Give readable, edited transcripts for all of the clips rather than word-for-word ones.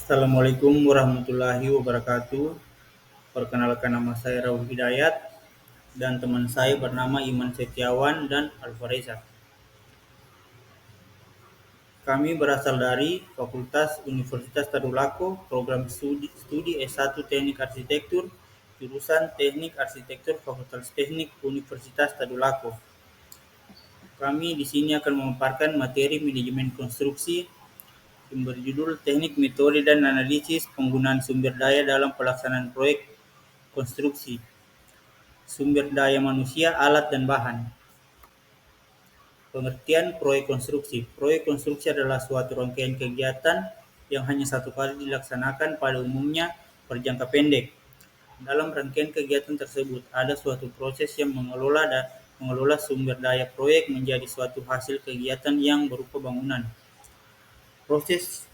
Assalamualaikum warahmatullahi wabarakatuh. Perkenalkan, nama saya Raul Hidayat dan teman saya bernama Iman Setiawan dan Alfareza. Kami berasal dari Fakultas Universitas Tadulako, program studi S1 Teknik Arsitektur, jurusan Teknik Arsitektur Fakultas Teknik Universitas Tadulako. Kami di sini akan memaparkan materi manajemen konstruksi yang berjudul Teknik, Metode, dan Analisis Penggunaan Sumber Daya dalam Pelaksanaan Proyek Konstruksi. Sumber daya manusia, alat, dan bahan. Pengertian proyek konstruksi. Proyek konstruksi adalah suatu rangkaian kegiatan yang hanya satu kali dilaksanakan, pada umumnya berjangka pendek. Dalam rangkaian kegiatan tersebut, ada suatu proses yang mengelola sumber daya proyek menjadi suatu hasil kegiatan yang berupa bangunan. Proses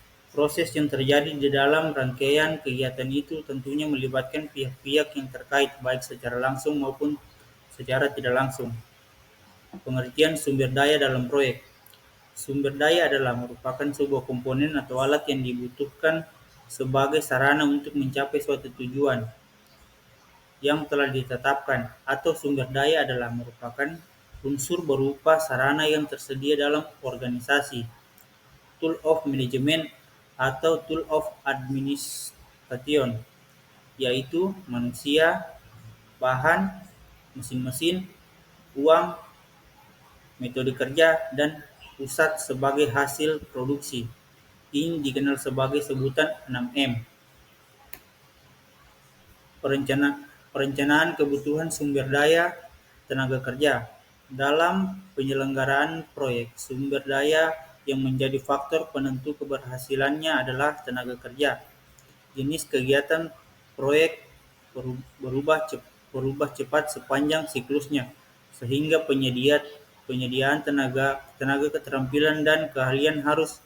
yang terjadi di dalam rangkaian kegiatan itu tentunya melibatkan pihak-pihak yang terkait, baik secara langsung maupun secara tidak langsung. Pengertian sumber daya dalam proyek. Sumber daya adalah merupakan sebuah komponen atau alat yang dibutuhkan sebagai sarana untuk mencapai suatu tujuan yang telah ditetapkan, atau sumber daya adalah merupakan unsur berupa sarana yang tersedia dalam organisasi, tool of management, atau tool of administration, yaitu manusia, bahan, mesin-mesin, uang, metode kerja, dan pusat sebagai hasil produksi. Ini dikenal sebagai sebutan 6M. Perencanaan kebutuhan sumber daya tenaga kerja. Dalam penyelenggaraan proyek, sumber daya yang menjadi faktor penentu keberhasilannya adalah tenaga kerja. Jenis kegiatan proyek berubah cepat sepanjang siklusnya, sehingga penyediaan tenaga keterampilan dan keahlian harus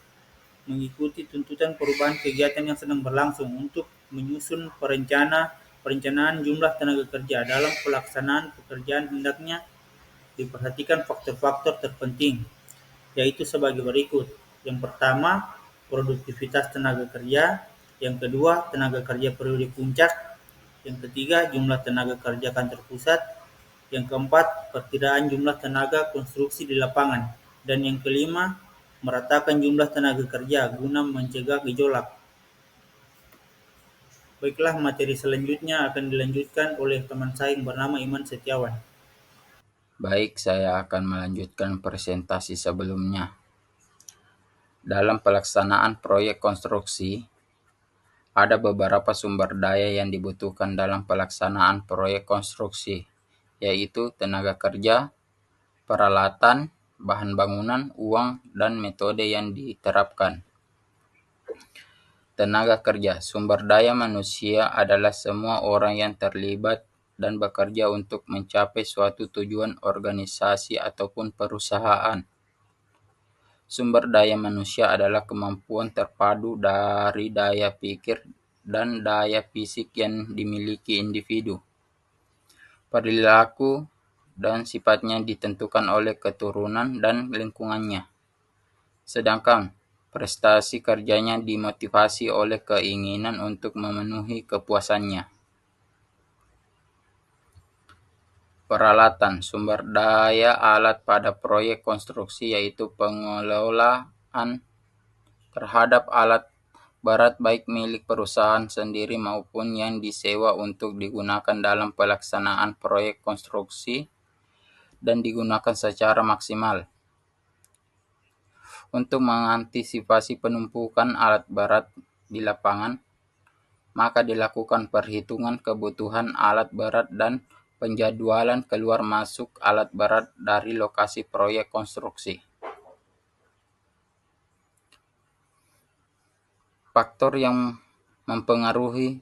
mengikuti tuntutan perubahan kegiatan yang sedang berlangsung. Untuk menyusun perencanaan jumlah tenaga kerja dalam pelaksanaan pekerjaan, hendaknya diperhatikan faktor-faktor terpenting, yaitu sebagai berikut. Yang pertama, produktivitas tenaga kerja. Yang kedua, tenaga kerja periode puncak. Yang ketiga, jumlah tenaga kerja kantor pusat. Yang keempat, perkiraan jumlah tenaga konstruksi di lapangan. Dan yang kelima, meratakan jumlah tenaga kerja guna mencegah gejolak. Baiklah, materi selanjutnya akan dilanjutkan oleh teman saya yang bernama Iman Setiawan. Baik, saya akan melanjutkan presentasi sebelumnya. Dalam pelaksanaan proyek konstruksi, ada beberapa sumber daya yang dibutuhkan dalam pelaksanaan proyek konstruksi, yaitu tenaga kerja, peralatan, bahan bangunan, uang, dan metode yang diterapkan. Tenaga kerja, sumber daya manusia adalah semua orang yang terlibat dan bekerja untuk mencapai suatu tujuan organisasi ataupun perusahaan. Sumber daya manusia adalah kemampuan terpadu dari daya pikir dan daya fisik yang dimiliki individu. Perilaku dan sifatnya ditentukan oleh keturunan dan lingkungannya. Sedangkan prestasi kerjanya dimotivasi oleh keinginan untuk memenuhi kepuasannya. Peralatan, sumber daya alat pada proyek konstruksi yaitu pengelolaan terhadap alat berat baik milik perusahaan sendiri maupun yang disewa untuk digunakan dalam pelaksanaan proyek konstruksi dan digunakan secara maksimal. Untuk mengantisipasi penumpukan alat berat di lapangan, maka dilakukan perhitungan kebutuhan alat berat dan penjadwalan keluar masuk alat berat dari lokasi proyek konstruksi. Faktor yang mempengaruhi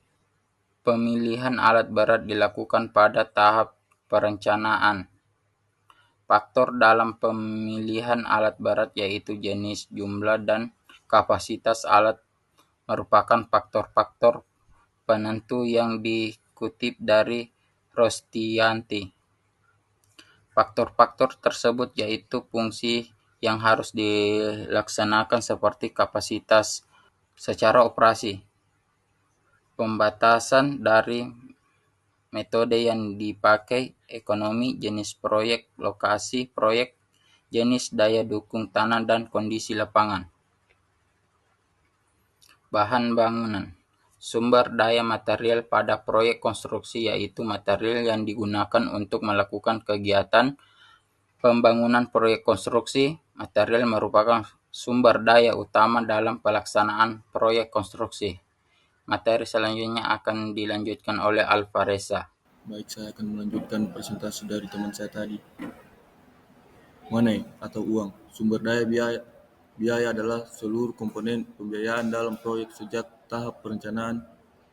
pemilihan alat berat dilakukan pada tahap perencanaan. Faktor dalam pemilihan alat berat yaitu jenis, jumlah, dan kapasitas alat merupakan faktor-faktor penentu yang dikutip dari Rostianti. Faktor-faktor tersebut yaitu fungsi yang harus dilaksanakan seperti kapasitas secara operasi, Pembatasan dari metode yang dipakai, ekonomi, jenis proyek, lokasi proyek, jenis daya dukung tanah dan kondisi lapangan. Bahan bangunan. Sumber daya material pada proyek konstruksi yaitu material yang digunakan untuk melakukan kegiatan pembangunan proyek konstruksi. Material merupakan sumber daya utama dalam pelaksanaan proyek konstruksi. Materi selanjutnya akan dilanjutkan oleh Alvareza. Baik, saya akan melanjutkan presentasi dari teman saya tadi. Money atau uang. Sumber daya biaya. Biaya adalah seluruh komponen pembiayaan dalam proyek sejak tahap perencanaan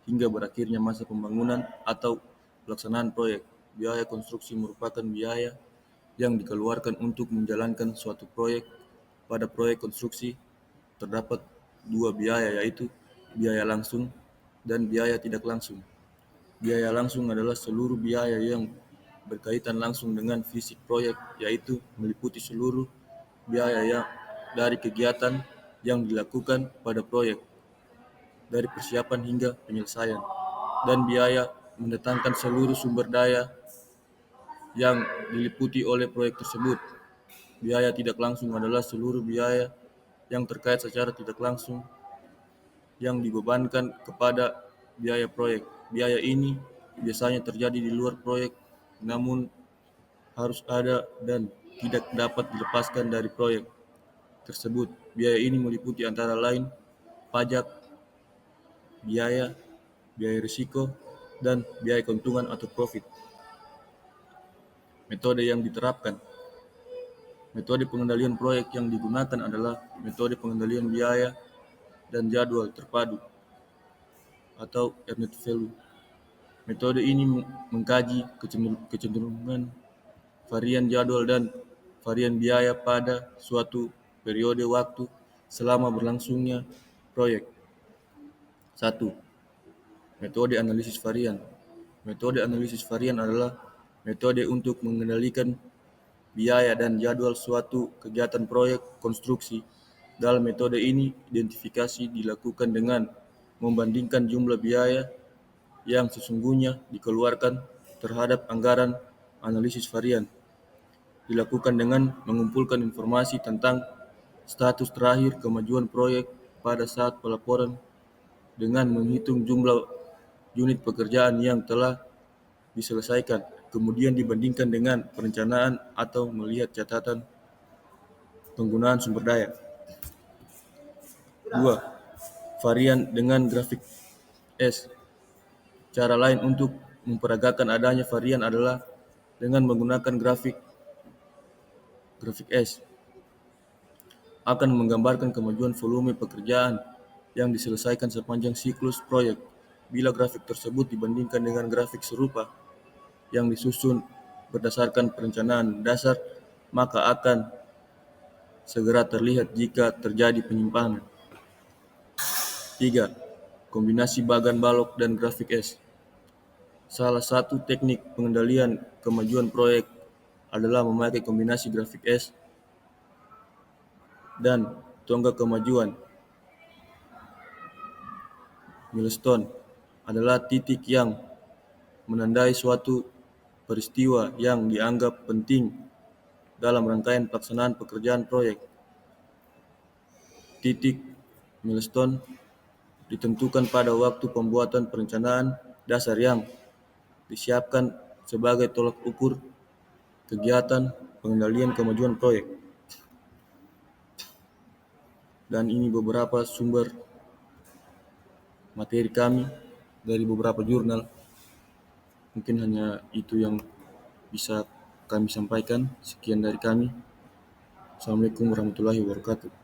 hingga berakhirnya masa pembangunan atau pelaksanaan proyek. Biaya konstruksi merupakan biaya yang dikeluarkan untuk menjalankan suatu proyek. Pada proyek konstruksi terdapat dua biaya, yaitu biaya langsung dan biaya tidak langsung. Biaya langsung adalah seluruh biaya yang berkaitan langsung dengan fisik proyek, yaitu meliputi seluruh biaya yang dari kegiatan yang dilakukan pada proyek, dari persiapan hingga penyelesaian, dan biaya mendatangkan seluruh sumber daya yang diliputi oleh proyek tersebut. Biaya tidak langsung adalah seluruh biaya yang terkait secara tidak langsung yang dibebankan kepada biaya proyek. Biaya ini biasanya terjadi di luar proyek, namun harus ada dan tidak dapat dilepaskan dari proyek tersebut. Biaya ini meliputi antara lain pajak, biaya risiko, dan biaya keuntungan atau profit. Metode yang diterapkan. Metode pengendalian proyek yang digunakan adalah metode pengendalian biaya dan jadwal terpadu atau Earned Value. Metode ini mengkaji kecenderungan varian jadwal dan varian biaya pada suatu periode waktu selama berlangsungnya proyek. 1. Metode analisis varian. Metode analisis varian adalah metode untuk mengendalikan biaya dan jadwal suatu kegiatan proyek konstruksi. Dalam metode ini, identifikasi dilakukan dengan membandingkan jumlah biaya yang sesungguhnya dikeluarkan terhadap anggaran. Analisis varian dilakukan dengan mengumpulkan informasi tentang status terakhir kemajuan proyek pada saat pelaporan dengan menghitung jumlah unit pekerjaan yang telah diselesaikan, kemudian dibandingkan dengan perencanaan atau melihat catatan penggunaan sumber daya. 2. Varian dengan grafik S. Cara lain untuk memperagakan adanya varian adalah dengan menggunakan grafik S. Akan menggambarkan kemajuan volume pekerjaan yang diselesaikan sepanjang siklus proyek. Bila grafik tersebut dibandingkan dengan grafik serupa yang disusun berdasarkan perencanaan dasar, maka akan segera terlihat jika terjadi penyimpangan. 3. Kombinasi bagan balok dan grafik S. Salah satu teknik pengendalian kemajuan proyek adalah memakai kombinasi grafik S dan tonggak kemajuan. Milestone adalah titik yang menandai suatu peristiwa yang dianggap penting dalam rangkaian pelaksanaan pekerjaan proyek. Titik milestone ditentukan pada waktu pembuatan perencanaan dasar yang disiapkan sebagai tolak ukur kegiatan pengendalian kemajuan proyek. Dan ini beberapa sumber materi kami dari beberapa jurnal. Mungkin hanya itu yang bisa kami sampaikan. Sekian dari kami. Assalamualaikum warahmatullahi wabarakatuh.